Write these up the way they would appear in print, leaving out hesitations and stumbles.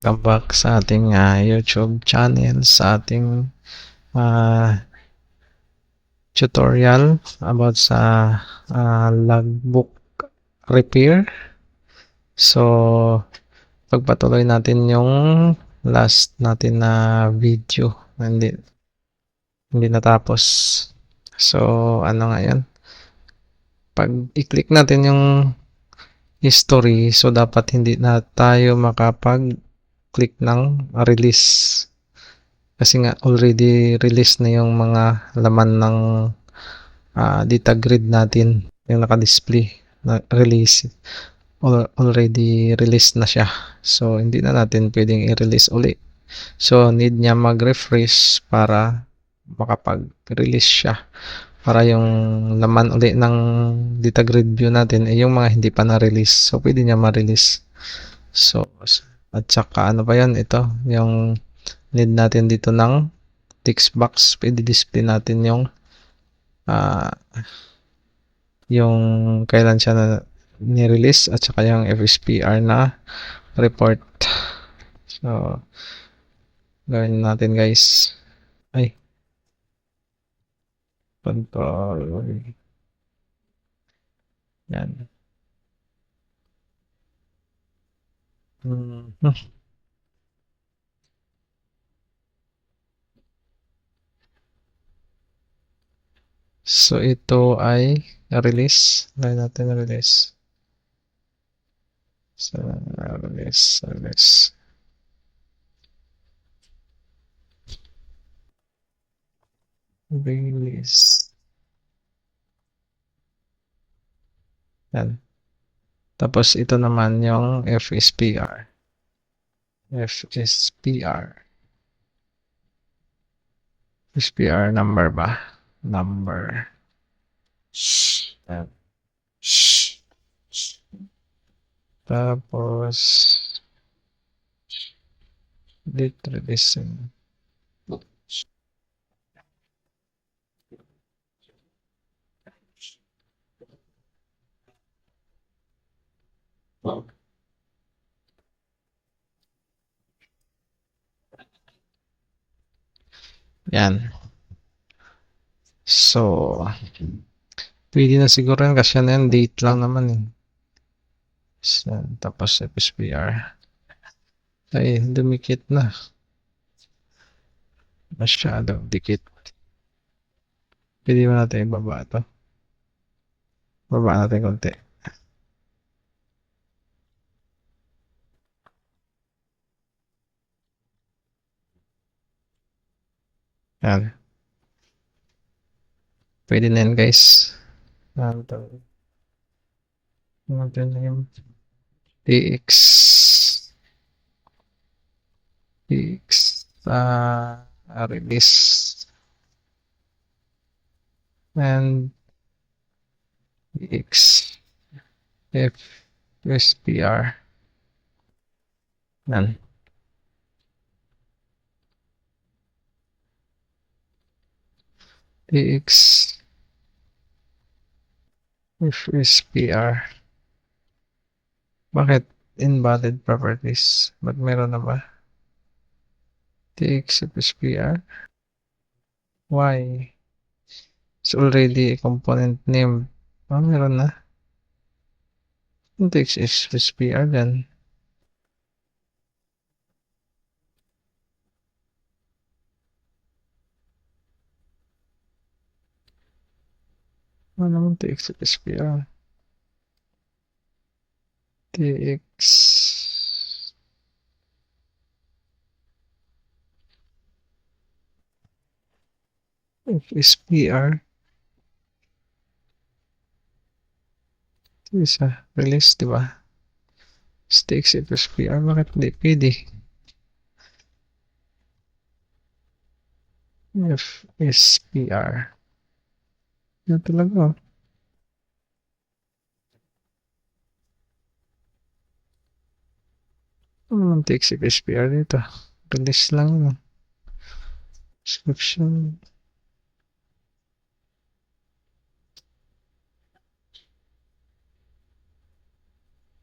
Welcome back sa ating YouTube channel sa ating tutorial about sa logbook repair. So, pagpatuloy natin yung last natin na video na hindi natapos. So, ano nga yun? Pag i-click natin yung history, so dapat hindi na tayo makapag-click ng release. Kasi nga already release na yung mga laman ng data grid natin, yung naka-display na release. Already released na siya. So, hindi na natin pwedeng i-release uli. So, need niya mag-refresh para makapag-release siya. Para yung laman uli ng data grid view natin ay yung mga hindi pa na-release. So, pwede niya ma-release. So, at saka ano ba yan? Ito, yung need natin dito ng text box. Pwede display natin yung kailan siya na ni-release at saka yung FSPR na report. So, gawin natin guys. Ay, control. Yan. So, ito ay release. Gawin natin release. So, release. Release. Yan. Tapos, ito naman yung FSPR. FSPR. FSPR number ba? Number. Yan. Tapos, date releasing. Yan. So, pwede na siguro yan kasi yan, date lang naman eh. So, tapos FSPR. Ay, dumikit na. Masyadong dikit. Pwede ba natin ibaba ito? Baba natin konti. Yan. Pwede na yan guys. Natin yung TX. TX. Release. And TX. FSPR. Yan. TX. FSPR. Bakit invalid properties? Ba't meron na ba? TX FSPR? Why? It's already a component name. Meron na. TX FSPR then. Ano naman TX FSPR? TX FSPR. Ito isa. Release, di ba? TX FSPR. Bakit hindi pwede? FSPR. Yan talaga. Ano naman TX FSPR dito? Release lang yun. Description.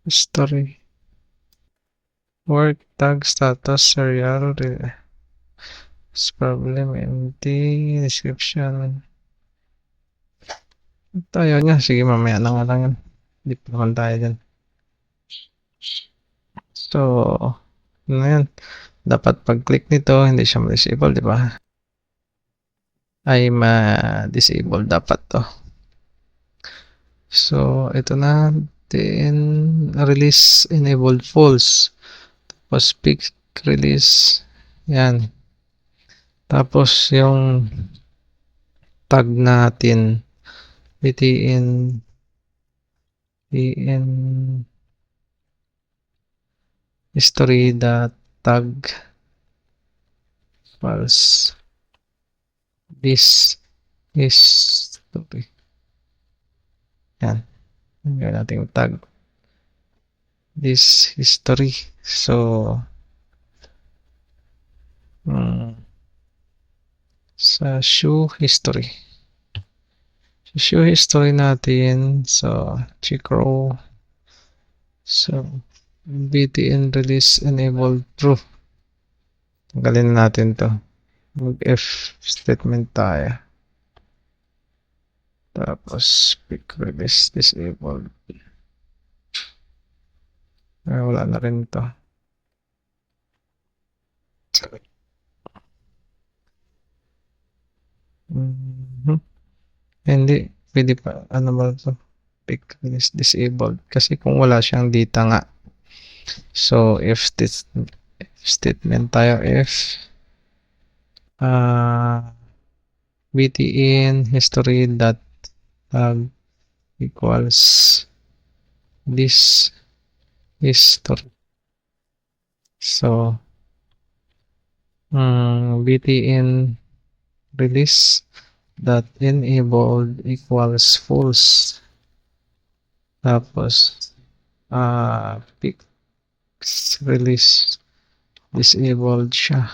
History. work tag status serial problem empty description. Tayo nga, sige mamaya na nga lang yan. Hindi pa naman tayo dyan. So, ano yan? Dapat pag-click nito, hindi siya ma-disable, di ba? Ay ma-disable dapat to. So, ito na. Then, release enabled false. Tapos, pick release. Yan. Tapos, yung tag natin, btn history.tag false. This history. Yan. Gawin natin yung tag. This history. So, sa shoe history. Sa shoe history natin, so, chicrow. So, btn release enabled true. Tanggalin natin to. Mag-F statement tayo. Tapos, pick release disabled. Wala na rin to. Hindi, pwede pa, ano ba ito? Pick release disabled. Kasi kung wala siyang data nga. So, if statement tayo, if btn history.tag equals this history. So, btn release dot enabled equals false. Tapos, pick release disabled siya.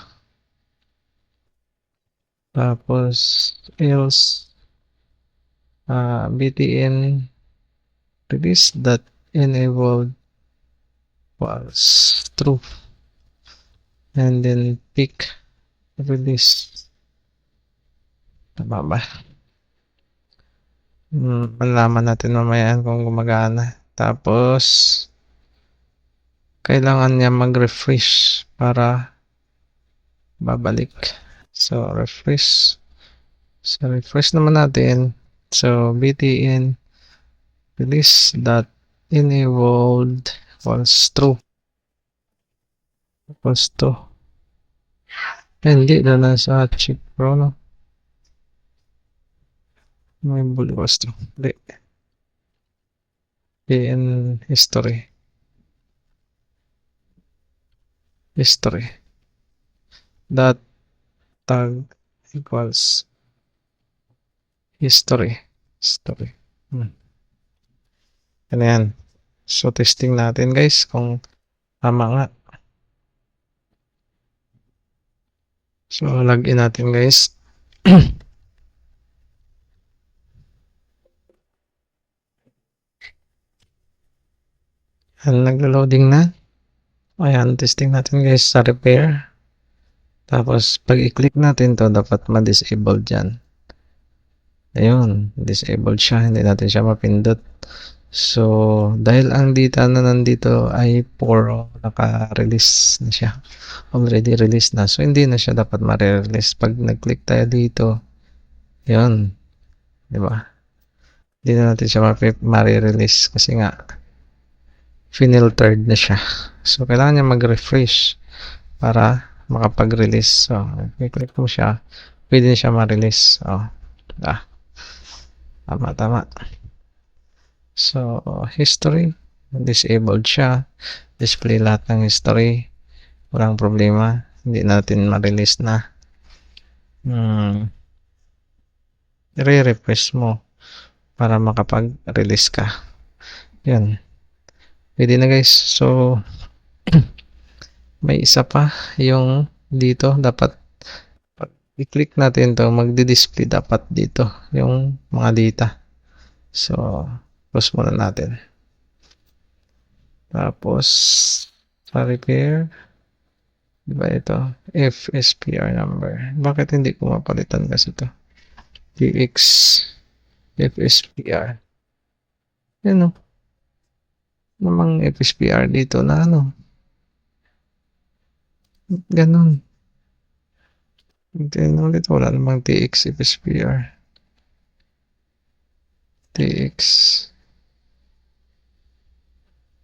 Tapos, else, btn release dot enabled was true. And then pick release. Tama ba? Malaman natin mamaya kung gumagana. Tapos, kailangan niya mag-refresh para babalik. So, refresh. So, refresh naman natin. So, btn release dot enabled equals true. Equals to. Hindi na nasa check pro, no? May bully was true. Hindi. btn history. History. Dot tag equals history. History. Ano yan. So, testing natin guys kung tama nga. So, login natin guys. Yan, naglo-loading na. Ayan, testing natin guys sa repair. Tapos, pag i-click natin to dapat ma-disable dyan. Ayun, disabled siya. Hindi natin siya mapindot. So, dahil ang data na nandito ay 4, naka-release na siya. Already released na. So, hindi na siya dapat ma-release. Pag nag-click tayo dito, yun. Diba? Hindi na natin siya ma-release kasi nga, finiltered na siya. So, kailangan niya mag-refresh para makapag-release. So, i-click mo siya, pwede siya ma-release. So, tama. So, history, disabled siya. Display lahat ng history. Walang problema. Hindi natin ma-release na. I-refresh mo para makapag-release ka. Yan. Pwede na guys. So, may isa pa yung dito. Dapat pag i-click natin to, magdi-display dapat dito yung mga data. So, close muna natin. Tapos, Sa repair, diba ito? FSPR number. Bakit hindi ko mapalitan kasi ito? TX FSPR. Yan o. Namang FSPR dito na ano. Ganon. Tingnan ulit. Wala namang TX FSPR. TX.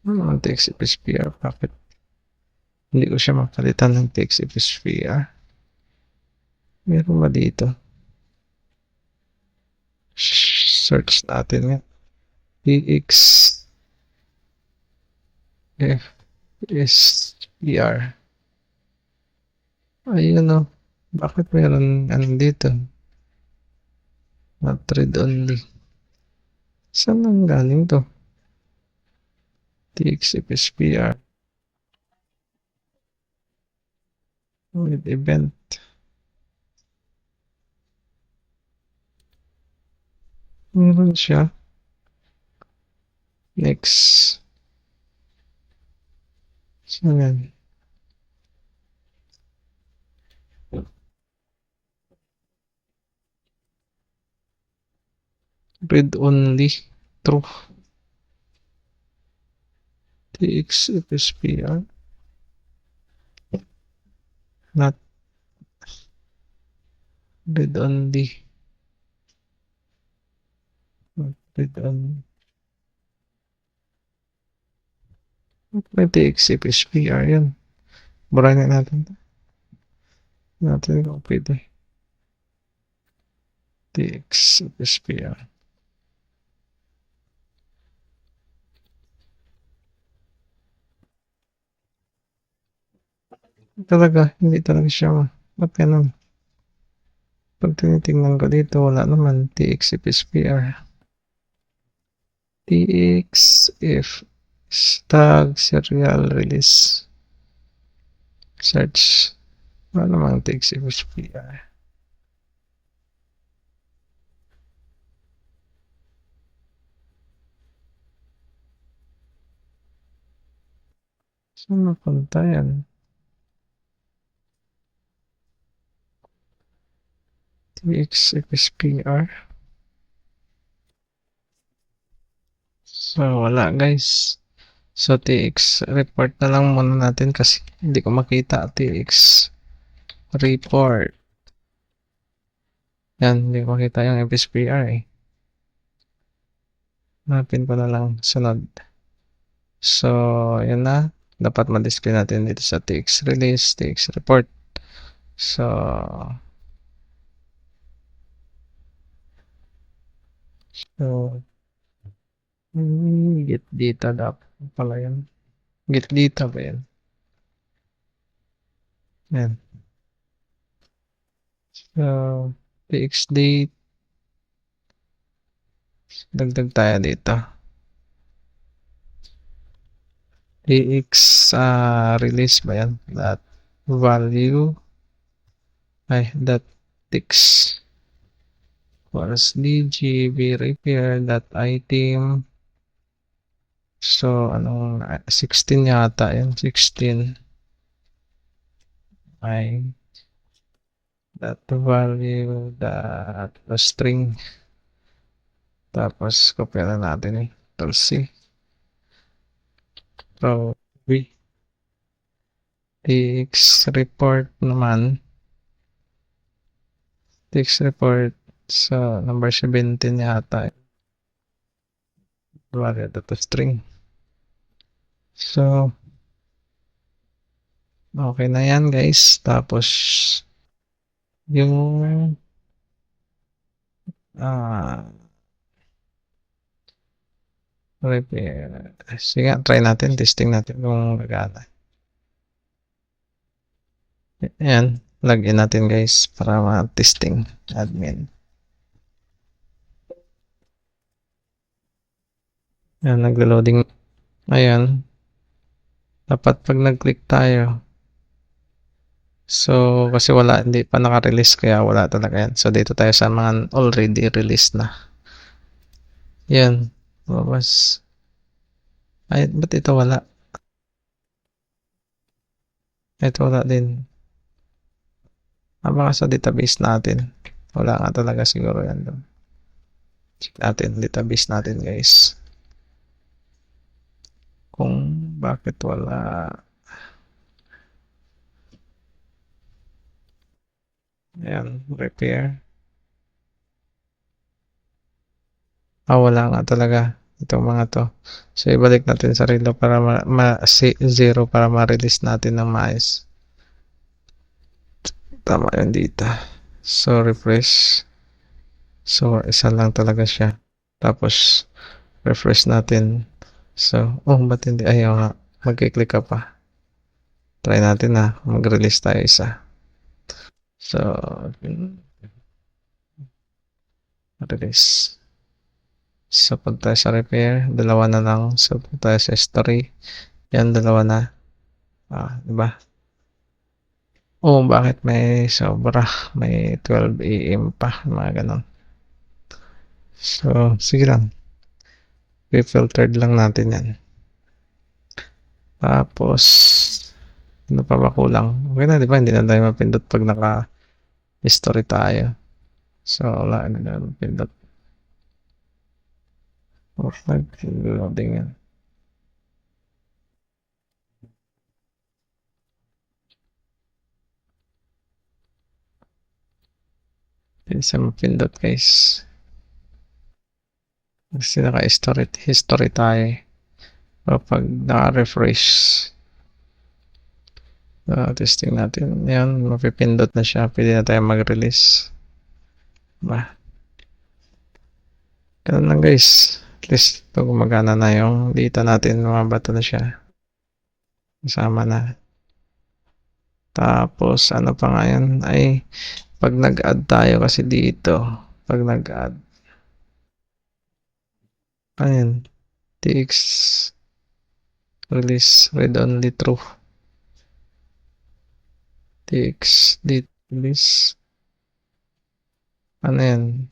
Ano naman TX FSPR? Bakit? Hindi ko siya mapalitan ng TX FSPR. Meron ba dito? Search natin nga. TX FSPR. Ayun o. Bakit meron ano dito? Not read only. Saan nang galing to? TX FSPR. With event. Meron siya. Next. Saan yan? Read only. True. TX FSPR. Not read only. Not read only. May TX FSPR yan. Burahin natin ito. Natin kung pwede. TX FSPR. Talaga, hindi talaga siya. Ba't ganun? Pag tinitingnan ko dito, wala naman TX FSPR. TXF tag serial release search. Wala namang TX FSPR. Saan napunta yan? TX FSPR. So, wala guys. So, TX report na lang muna natin kasi hindi ko makita TX report. Yan, hindi ko makita yung FSPR eh. Hanapin ko na lang sunod. So, yan na. Dapat ma-display natin dito sa TX release, TX report. So, get data dapat pala yan. Get data ba yan? Yan. So, TX date. Dagdag tayo dito. TX release ba yan? That value. Ay, that text. Was DGB repair that item. So, anong 16 yata yan? 16. Ay, that value, that string. Tapos, kopya na natin eh. Control-C. So, TX report naman. TX report sa number 17 yata. Value data string. So, okay na yan guys. Tapos, yung repair. Sige, try natin. Testing natin kung gagana. Ayan. Login natin guys para ma-testing admin. Ayan, naglo-loading. Ayan. Dapat pag nag-click tayo. So, kasi hindi pa naka-release kaya wala talaga yan. So, dito tayo sa mga already released na. Yan. Babas. Ay, ba't ito wala? Ito wala din. Baka sa database natin. Wala nga talaga siguro yan doon. Check natin database natin guys. Kung bakit wala. Ayan, repair. Wala nga talaga itong mga to. So, ibalik natin sa relo para zero para ma-release natin ng maayos. Tama yun dito. So, refresh. So, isa lang talaga siya. Tapos, refresh natin. So, ba't hindi? Ayaw nga. Mag-click ka pa. Try natin na. Mag-release tayo isa. So, release. So, pag tayo sa repair, dalawa na lang. So, pag tayo sa history, yan, dalawa na. Diba? Bakit may sobra? May 12 AM pa. Mga ganon. So, sige lang. I-filtered lang natin yan. Tapos, ano pa ba kulang? Okay na, di ba? Hindi na tayo mapindot pag naka-history tayo. So, wala na mapindot. Nag-loading yan. Hindi siya mapindot, guys. Kasi naka-history tayo. Kapag naka-refresh, testing natin. Yan, mapipindot na siya. Pwede na tayo mag-release. Ba? Ganun lang guys. At least ito gumagana na yung data natin. Mabato na siya. Kasama na. Tapos, ano pa nga yan? Ay, pag nag-add tayo kasi dito. Pag nag-add. Ayan. TX release read only true. TX date release. Ano yan?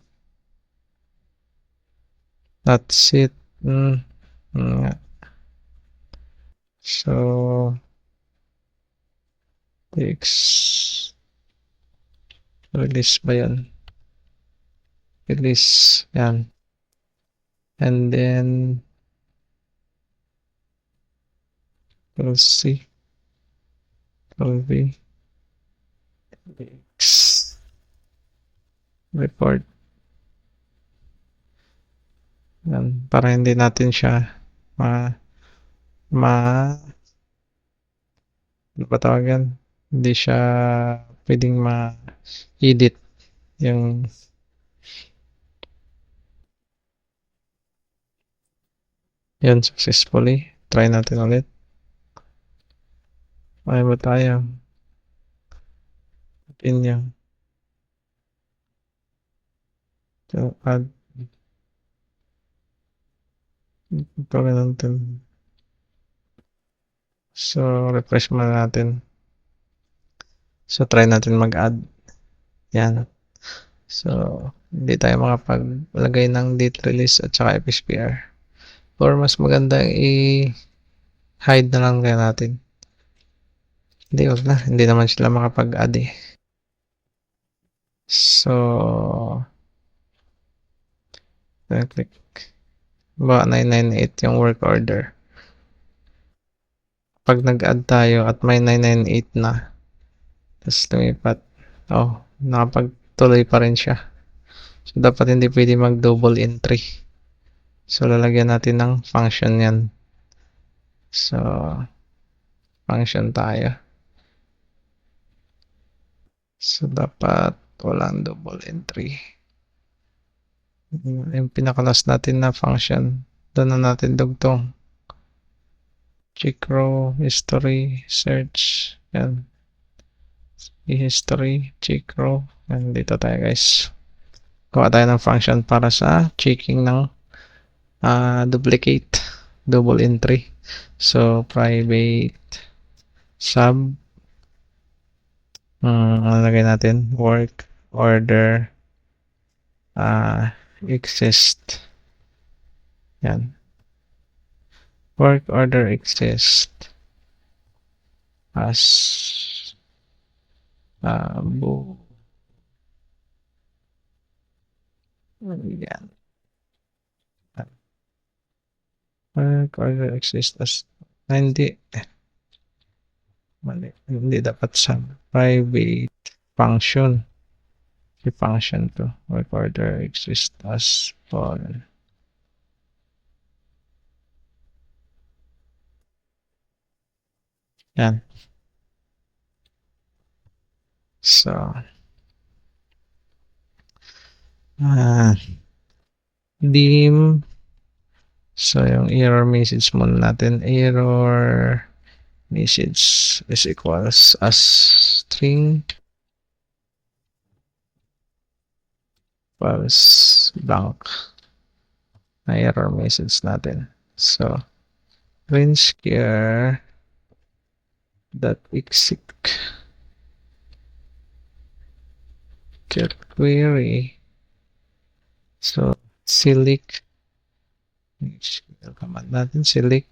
That's it. So, TX release ba yan? Release. Yan. And then, we'll see. Will be TX report. Yan. Para hindi natin siya ano ba tawag yan? Hindi siya pwedeng ma-edit yung yan successfully. Try natin ulit. Ay ba tayo? Continue. So, add. Ito natin. So, refresh muna natin. So, try natin mag-add. Yan. So, hindi tayo makapaglagay ng date release at saka FSPR. Or mas maganda i-hide na lang kaya natin. Hindi, wag na. Hindi naman sila makapag-add eh. So, click. Ba, 998 yung work order. Pag nag-add tayo at may 998 na, tapos lumipat, nakapagtuloy pa rin siya. So, dapat hindi pwede mag-double entry. So, lalagyan natin ng function yan. So, function tayo. So, dapat walang double entry. Yung pinakalas natin na function, doon na natin dugtong. Check row, history, search, yan. History, check row. Yan, dito tayo guys. Gawa tayo ng function para sa checking ng duplicate, double entry. So, private sub, ano lagay natin? Work order exist. Yan. Work order exist as Abo. Yan. Work order exists as hindi. Mali. Hindi dapat sa private function. Si function to. Work order exists as for. Yan. So, dim. So, yung error message muna natin. Error message is equals as string equals blank na error message natin. So, range here dot exec get query. So, select command natin, select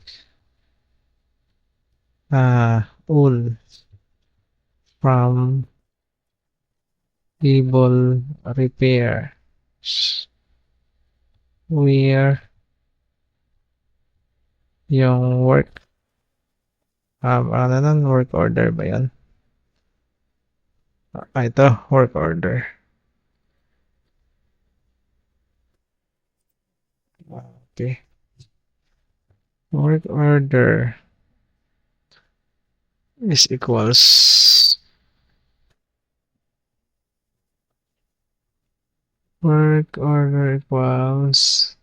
all from able repair where yung work ano nun, work order ba yan? Ito, work order. Okay. Work order is equals work order equals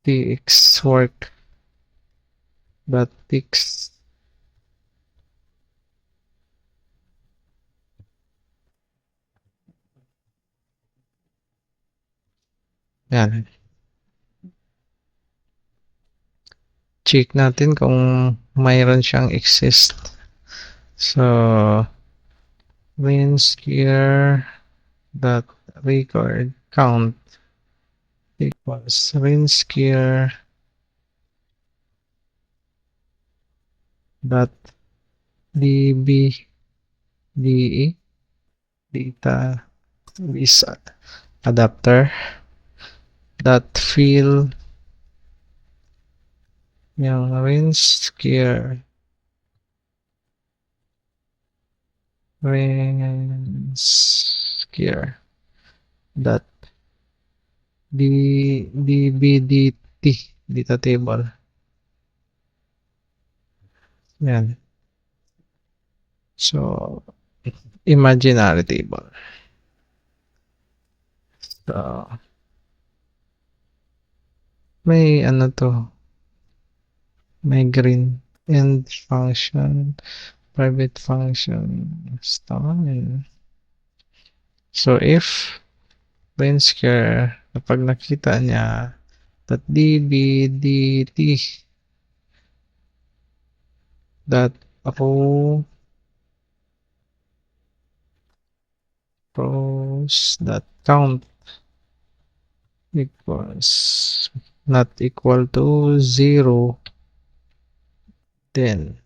tx work dot tx yan. Check natin kung mayroon siyang exist. So, range here dot record count equals range here dot db de data is adapter dot fill yung range here dot dbdt data table. Yan. So, imaginary table. So, may ano to, may green end function, private function, style. So, if range here, kapag nakita niya that dbdt dot rows dot count equals not equal to 0, then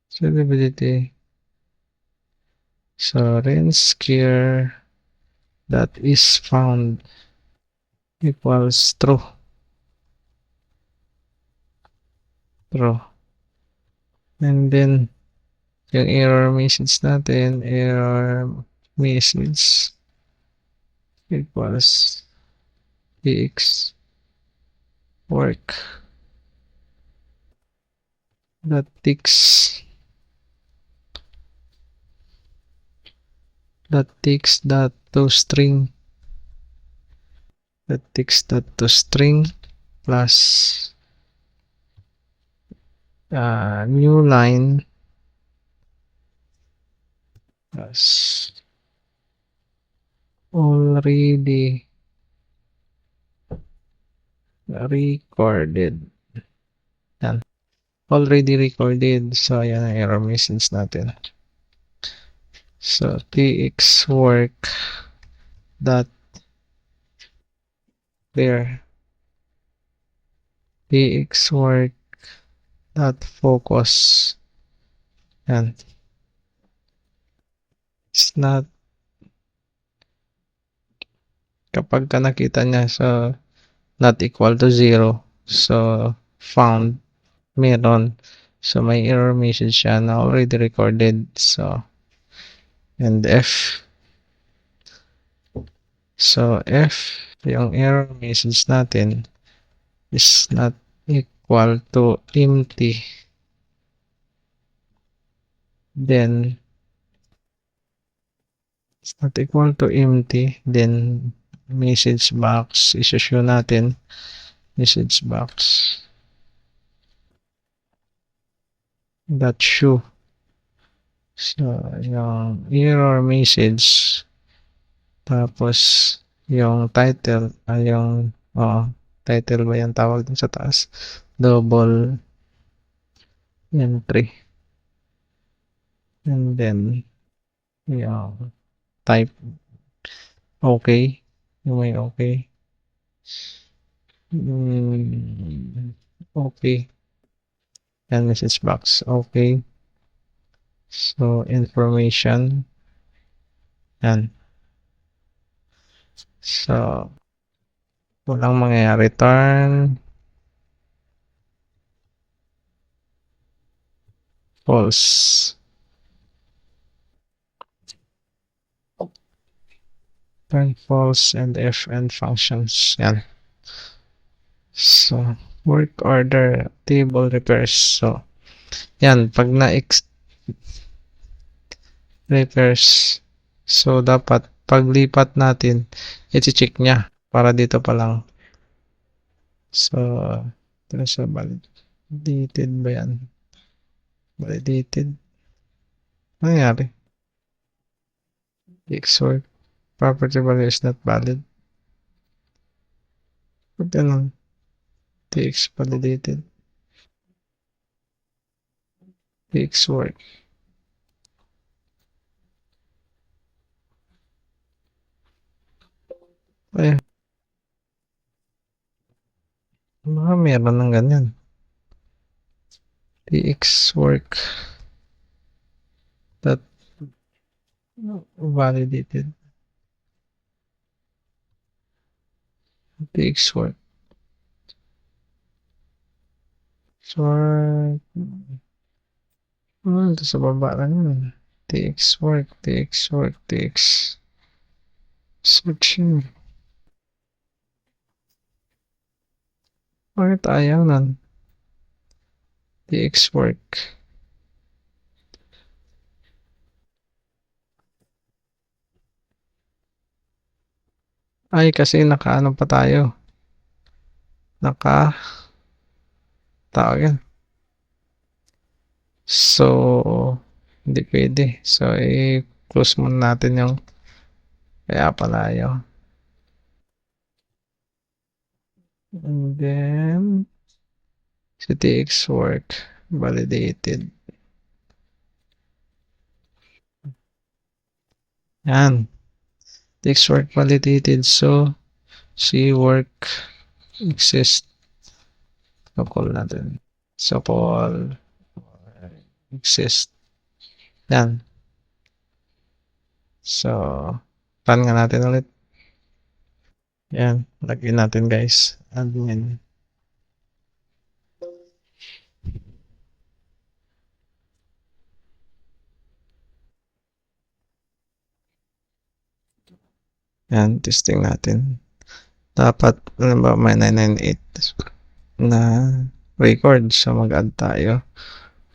stability. So range here that is found equals true. And then yung error message natin, error message equals tx work dot tx dot to string dot tx dot to string plus new line plus already recorded. Yan. Already recorded. So, ayan ang error message natin. So, tx work dot there tx work dot focus. Yan. It's not kapag ka nakita niya so not equal to 0. So found meron. So may error message siya na already recorded. So and if yung error message natin is not equal to empty, then it's not equal to empty, then message box, issue natin, message box dot show. So, yung error message, tapos yung title, yung, title ba yung tawag dun sa taas? Double entry. And then, yung type okay. Yung may okay. Okay. And message box. Okay. So, information. Yan. So, walang mangyayari. Return false. Turn false and if and functions. Yan. So, work order table repairs. So, yan. Pag repairs, so dapat paglipat natin, i-check niya para dito pa lang. So, ito siya validated ba yan? Validated. Ano nangyari? Xwork. Property value is not valid. Pag ganun, TX validated. Xwork. Eh, baka meron ng ganyan. Xwork. That validated. Xwork. Work. Ito sa baba lang yun. TX work, TX. Searching. Bakit ayaw nun? TX work. Ay, kasi nakaano pa tayo. Tawag yan. So, hindi pwede. So, i-close muna natin yung kaya pala ayaw. And then, CTX work validated. Yan. TX work validated. So, C work exist. So, call natin. So, call exist. Yan. So, run nga natin ulit. Yan. Lagyan natin guys. Admin. Yan. Testing natin. Dapat, ano ba, may 998 na record. So, mag-add tayo.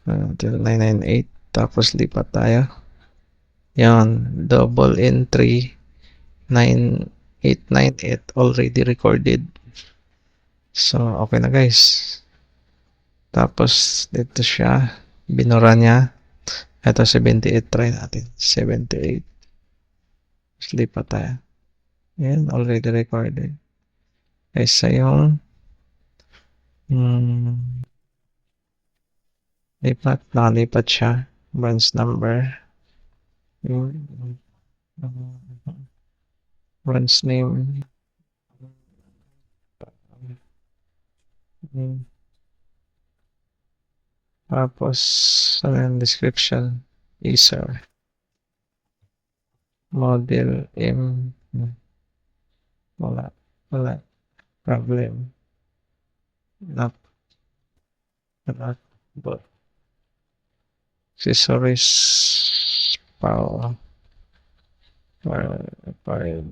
Until 998. Tapos, lipat tayo. Yan. Double entry 9898 already recorded. So, okay na guys. Tapos, dito siya. Binura niya. Ito, 78. Try natin. 78. Lipat tayo. Yan. Already recorded. Kaysa yung nakalipat siya. Branch number. Branch name. Tapos, ano yung description? User. Model M. Wala. Wala. Problem. Not. Not. But. Accessories. Power. File.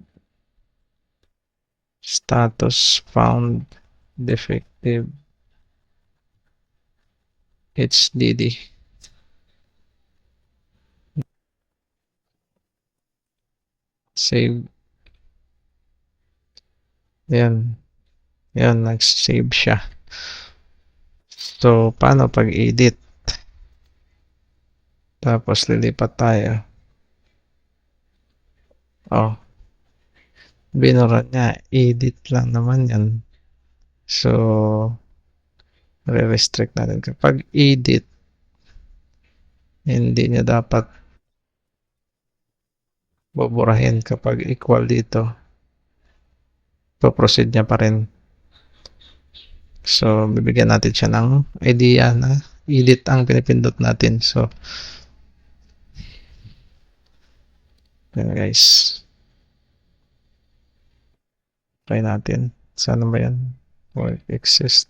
Status found defective. HDD. Save. Yan. Yan, nag-save siya. So, paano pag-edit? Tapos, lilipat tayo. Oh, binura niya. Edit lang naman yan. So, re-restrict natin. Kapag edit, hindi niya dapat buburahin kapag equal dito. Proceed niya pa rin. So, bibigyan natin siya ng idea na edit ang pinipindot natin. So, yan guys. Try natin. Sana ba yan? Work exist.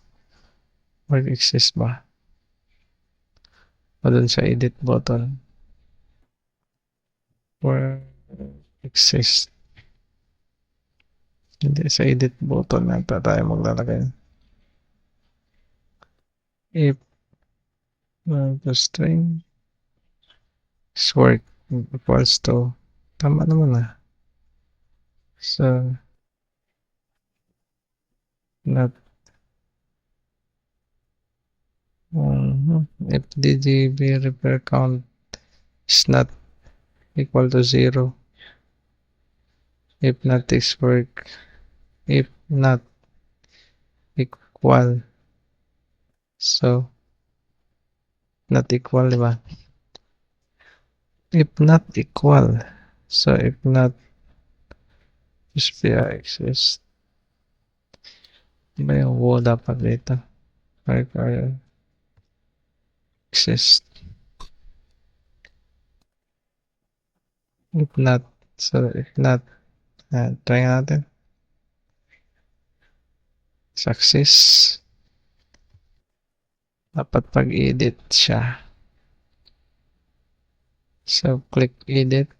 Work exist ba? O dun sa edit button. Work exist. Hindi sa edit button na tayo maglalagay. If the string is work equals to, tama naman na. So, not if DGB repair count is not equal to 0, if not is work, if not equal, so not equal, diba? If not equal, so if not SPI exist, diba yung wo dapat dito? Require exist. If not, so if not, try natin. Success. Dapat pag-edit siya. So, click edit.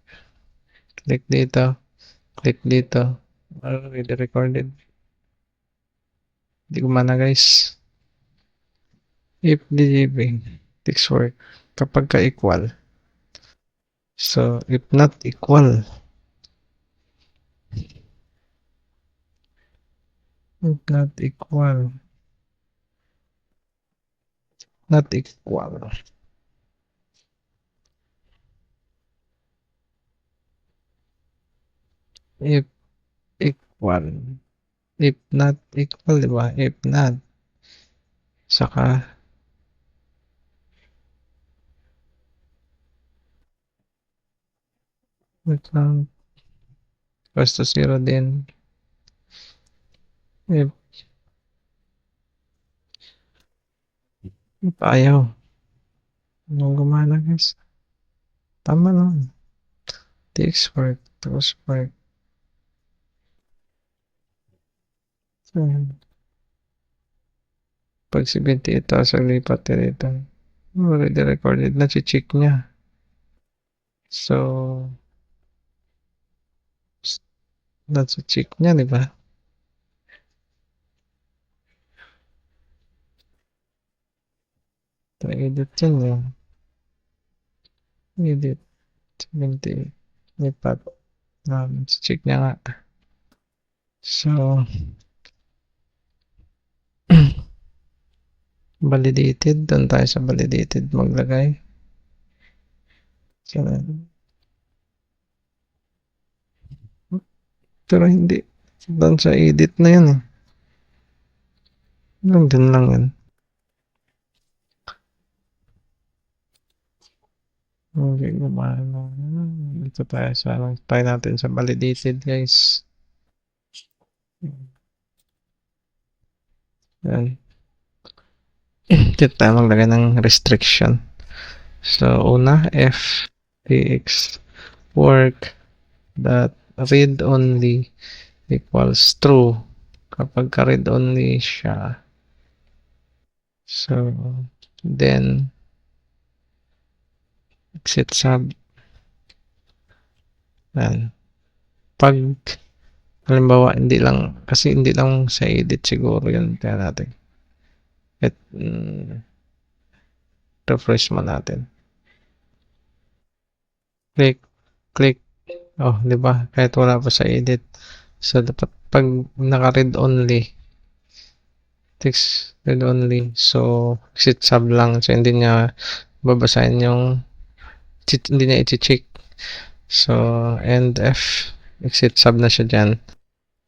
Click dito. Click dito. Already recorded. Hindi gumana guys. If DGB text work kapag ka-equal. So, if not equal. If not equal. Not equal. If equal. If not equal, diba? If not. Saka, wait lang. Equals to 0 din. If ayaw. Anong gumana guys? Tama naman. Text work. Tapos work. So, pag 78 tapos ang lipat dito. Already recorded na, check niya. So, that's a check niya, di ba? Edit yun yung edit 70 lipat. Check niya nga. So, validated. Doon tayo sa validated maglagay. So, pero hindi. Doon sa edit na yun eh. Doon lang yun. Okay, gumana. Dito tayo sa try natin sa validated guys. Yan. Dito tayo maglagay ng restriction. So, una, f tx work that read only equals true kapag read only siya. So, then exit sub. Yan. Pag halimbawa hindi lang sa edit siguro yun, kaya natin refresh mo natin. Click. Oh, di ba? Kahit wala pa sa edit. So, dapat pag naka-read only, text read only. So, exit sub lang. So, hindi niya babasahin hindi niya i-check. So, end F. Exit sub na siya dyan.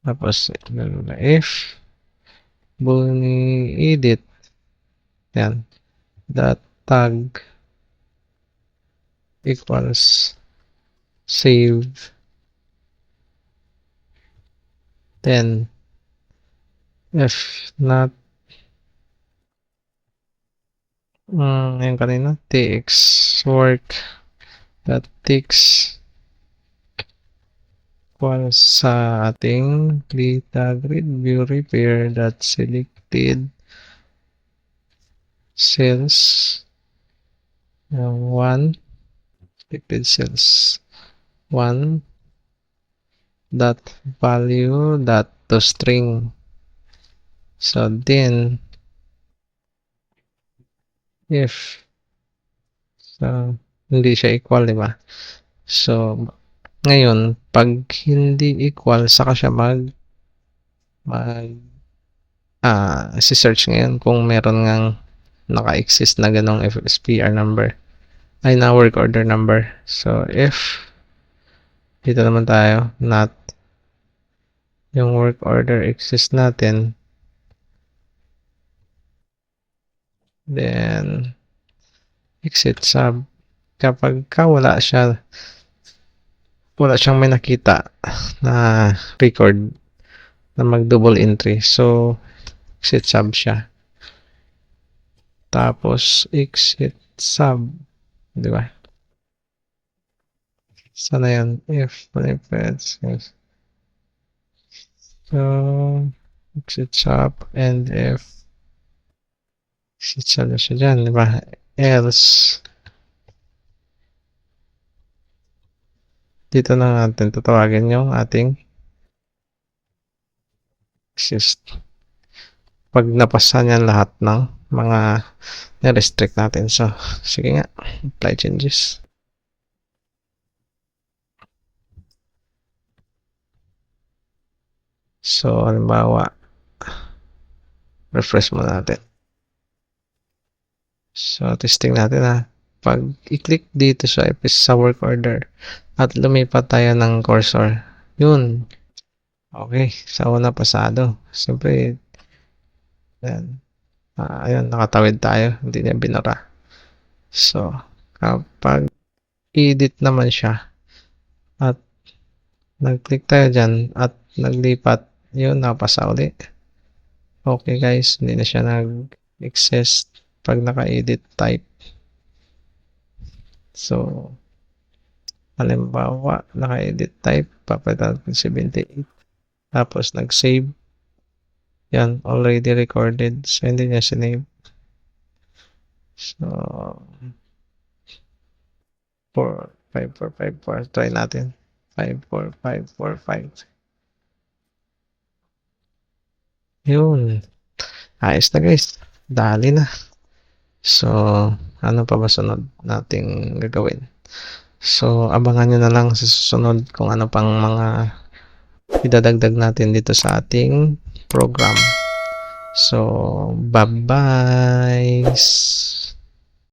Tapos, if buni edit. Yan. That tag equals save. Then, if not yung kanina, tx work that tx equals sa ating data grid view repair that selected cells yung 1 selected cells 1 dot value dot to string. So then if hindi siya equal, di ba? So ngayon pag hindi equal saka siya si-search ngayon kung meron ngang naka-exist na ganong FSPR number ay na work order number. So if dito naman tayo not yung work order exists natin, then exit sub. Kapag wala siyang may nakita na record na mag double entry, so exit sub siya. Tapos exit sub, di ba? Sana yan if manifest. So exit sub and if exit sub na siya dyan, di ba? Else dito na natin tatawagin yung ating exist. Pag napasa niyan lahat ng mga na-restrict natin. So, sige nga. Apply changes. So, halimbawa, refresh mo natin. So, testing natin ha. Pag i-click dito sa work order at lumipat tayo ng cursor, yun. Okay, sa una pasado. Siyempre, yan. Ayun, nakatawid tayo. Hindi niya binara. So, kapag edit naman siya at nag-click tayo dyan at naglipat, yun, napasa ulit. Okay guys, hindi na siya nag-exist pag naka-edit type. So, halimbawa, naka-edit type, papalitan natin 78. Tapos, nag-save. Yan, already recorded. So, hindi niya sinave. So, 4, 5, 4, 5, 4. Try natin. 5, 4, 5, 4, 5. Yun. Ayos na guys. Dali na. So, ano pa ba sunod nating gagawin? So, abangan nyo na lang sa susunod kung ano pang mga idadagdag natin dito sa ating program. So, bye-bye!